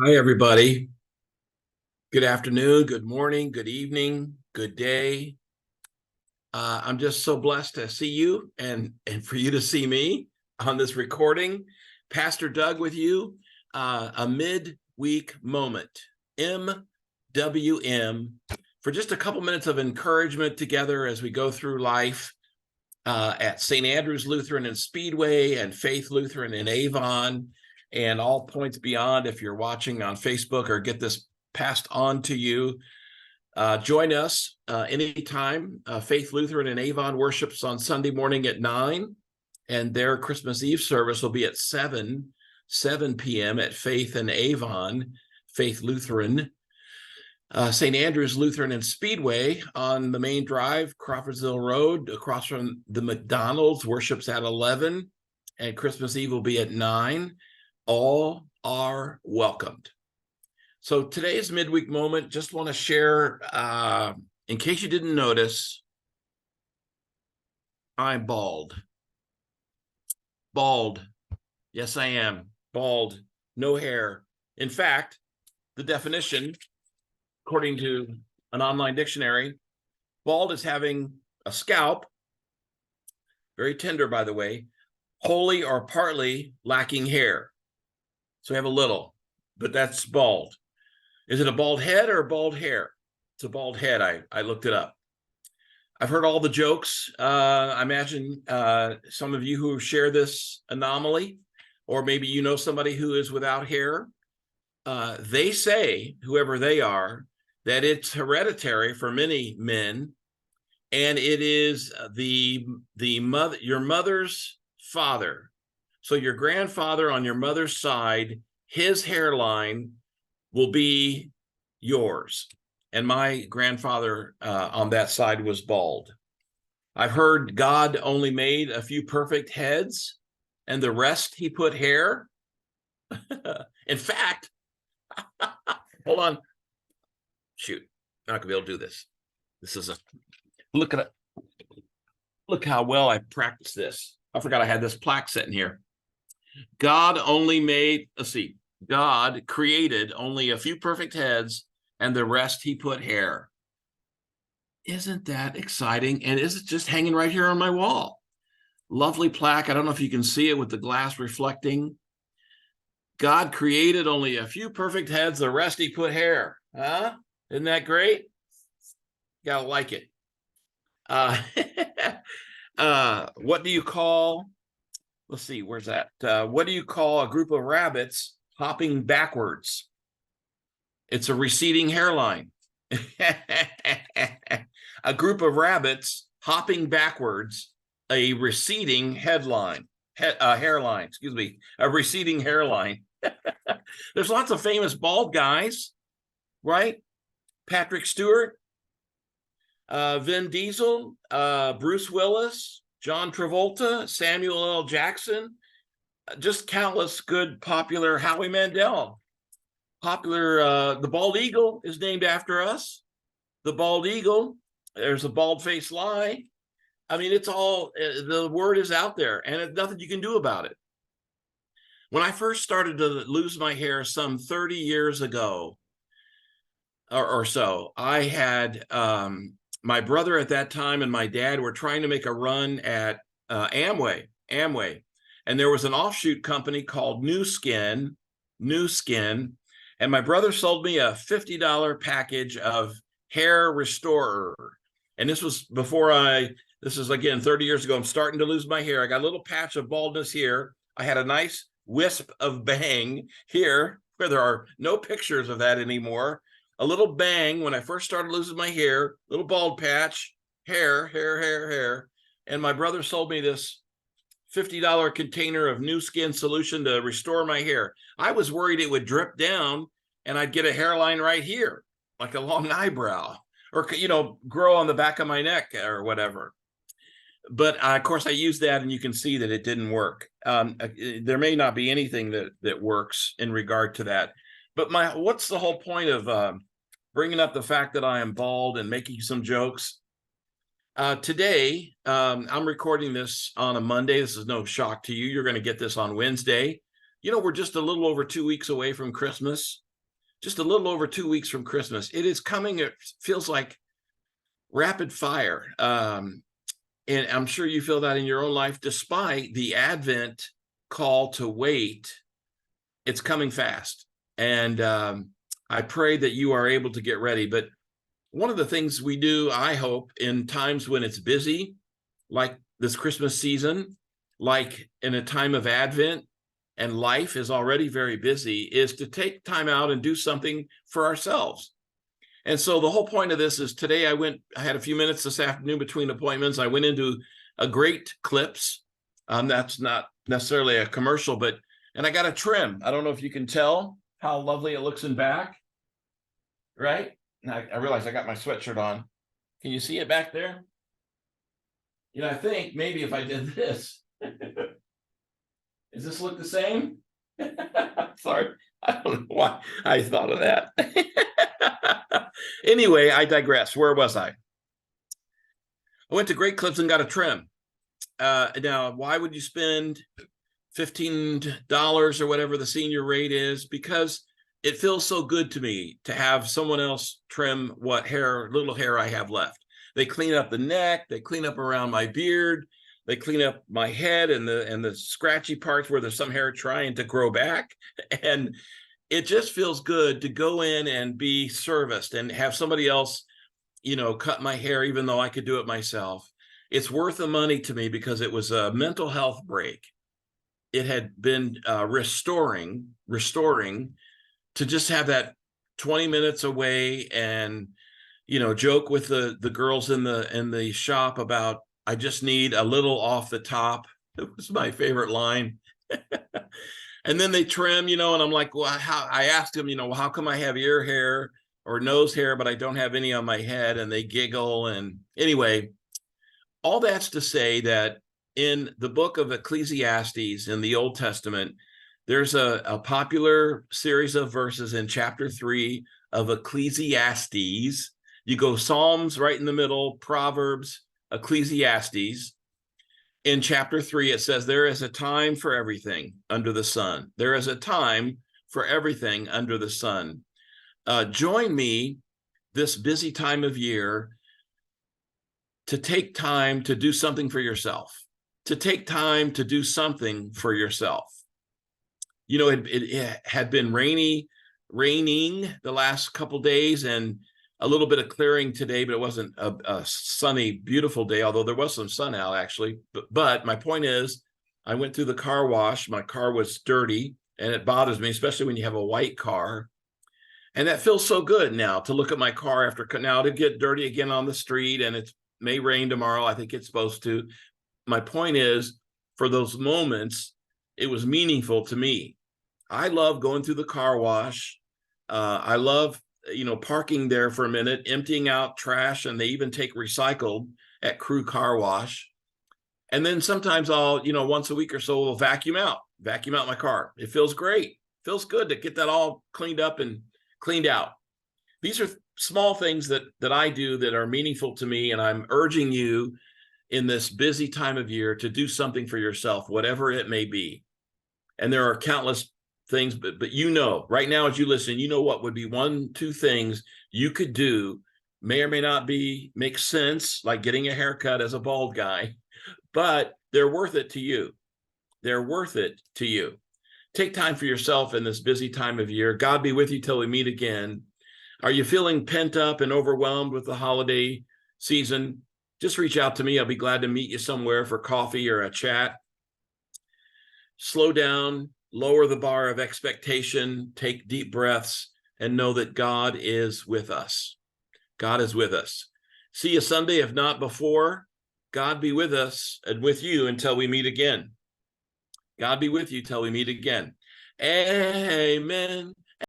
Hi, everybody. Good afternoon, good morning, good evening, good day. I'm just so blessed to see you and for you to see me on this recording. Pastor Doug with you, a midweek moment, MWM, for just a couple minutes of encouragement together as we go through life at St. Andrew's Lutheran and Speedway and Faith Lutheran in Avon and all points beyond. If you're watching on Facebook or get this passed on to you, join us anytime. Faith Lutheran in Avon worships on Sunday morning at 9, and their Christmas Eve service will be at 7 p.m. at Faith in Avon, Faith Lutheran. St. Andrew's Lutheran and Speedway on the main drive, Crawfordsville Road, across from the McDonald's, worships at 11, and Christmas Eve will be at 9. All are welcomed. So today's midweek moment, just want to share, in case you didn't notice, I'm bald. Bald. Yes, I am. Bald. No hair. In fact, the definition, according to an online dictionary, bald is having a scalp, very tender, by the way, wholly or partly lacking hair. So we have a little, but that's bald. Is it a bald head or a bald hair? It's a bald head. I looked it up. I've heard all the jokes. I imagine some of you who share this anomaly, or maybe you know somebody who is without hair. They say, whoever they are, that it's hereditary for many men, and it is your mother's father. So your grandfather on your mother's side, his hairline will be yours. And my grandfather on that side was bald. I've heard God only made a few perfect heads, and the rest he put hair. In fact, hold on. Shoot, I'm not gonna be able to do this. This is look how well I practiced this. I forgot I had this plaque sitting here. God created only a few perfect heads, and the rest he put hair. Isn't that exciting? And is it just hanging right here on my wall? Lovely plaque. I don't know if you can see it with the glass reflecting. God created only a few perfect heads, the rest he put hair. Huh? Isn't that great? Gotta like it. What do you call, let's see, where's that? What do you call a group of rabbits hopping backwards? It's a receding hairline. A group of rabbits hopping backwards, a receding hairline, a receding hairline. There's lots of famous bald guys, right? Patrick Stewart, Vin Diesel, Bruce Willis, John Travolta, Samuel L. Jackson, just countless good popular. Howie Mandel, popular. The bald eagle is named after us. The bald eagle. There's a bald-faced lie. I mean, it's all, the word is out there, and there's nothing you can do about it. When I first started to lose my hair some 30 years ago or so, I had my brother at that time and my dad were trying to make a run at Amway, and there was an offshoot company called New Skin, and my brother sold me a $50 package of hair restorer. And this was this is again 30 years ago. I'm starting to lose my hair. I got a little patch of baldness here. I had a nice wisp of bang here, where there are no pictures of that anymore. A little bang when I first started losing my hair, little bald patch, hair. And my brother sold me this $50 container of New Skin solution to restore my hair. I was worried it would drip down and I'd get a hairline right here, like a long eyebrow, or, grow on the back of my neck or whatever. But of course I used that, and you can see that it didn't work. There may not be anything that works in regard to that. But what's the whole point of bringing up the fact that I am bald and making some jokes? Today, I'm recording this on a Monday. This is no shock to you. You're going to get this on Wednesday. We're just a little over 2 weeks away from Christmas. just a little over 2 weeks from Christmas. It is coming. It feels like rapid fire. And I'm sure you feel that in your own life, despite the Advent call to wait, it's coming fast. And I pray that you are able to get ready. But one of the things we do, I hope, in times when it's busy, like this Christmas season, like in a time of Advent, and life is already very busy, is to take time out and do something for ourselves. And so the whole point of this is today I had a few minutes this afternoon between appointments. I went into a Great Clips. That's not necessarily a commercial, and I got a trim. I don't know if you can tell how lovely it looks in back, right? I realize I got my sweatshirt on. Can you see it back there? I think maybe if I did this, does this look the same? Sorry, I don't know why I thought of that. Anyway, I digress. Where was I? I went to Great Clips and got a trim. Now, why would you spend $15 or whatever the senior rate is? Because it feels so good to me to have someone else trim what little hair I have left. They clean up the neck, they clean up around my beard, they clean up my head and the scratchy parts where there's some hair trying to grow back. And it just feels good to go in and be serviced and have somebody else, cut my hair, even though I could do it myself. It's worth the money to me because it was a mental health break. It had been restoring to just have that 20 minutes away and, joke with the girls in the shop about, I just need a little off the top. It was my favorite line. And then they trim, and I'm like, well, I asked them, how come I have ear hair or nose hair, but I don't have any on my head? And they giggle. And anyway, all that's to say that in the book of Ecclesiastes in the Old Testament, there's a popular series of verses in chapter 3 of Ecclesiastes. You go Psalms right in the middle, Proverbs, Ecclesiastes. In chapter 3, it says, there is a time for everything under the sun. There is a time for everything under the sun. Join me this busy time of year to take time to do something for yourself, to take time to do something for yourself. It had been raining the last couple days and a little bit of clearing today, but it wasn't a sunny, beautiful day, although there was some sun out actually. But my point is, I went through the car wash. My car was dirty, and it bothers me, especially when you have a white car. And that feels so good now to look at my car now to get dirty again on the street, and it may rain tomorrow. I think it's supposed to. My point is, for those moments, it was meaningful to me. I love going through the car wash. I love parking there for a minute, emptying out trash, and they even take recycled at Crew Car Wash. And then sometimes I'll, once a week or so, we'll vacuum out my car. It feels great. Feels good to get that all cleaned up and cleaned out. These are small things that I do that are meaningful to me, and I'm urging you in this busy time of year to do something for yourself, whatever it may be. And there are countless things, but right now as you listen, what would be 1-2 things you could do, may or may not make sense, like getting a haircut as a bald guy, but they're worth it to you. They're worth it to you. Take time for yourself in this busy time of year. God be with you till we meet again. Are you feeling pent up and overwhelmed with the holiday season? Just reach out to me. I'll be glad to meet you somewhere for coffee or a chat. Slow down. Lower the bar of expectation, take deep breaths, and know that God is with us. God is with us. See you Sunday, if not before. God be with us and with you until we meet again. God be with you till we meet again. Amen.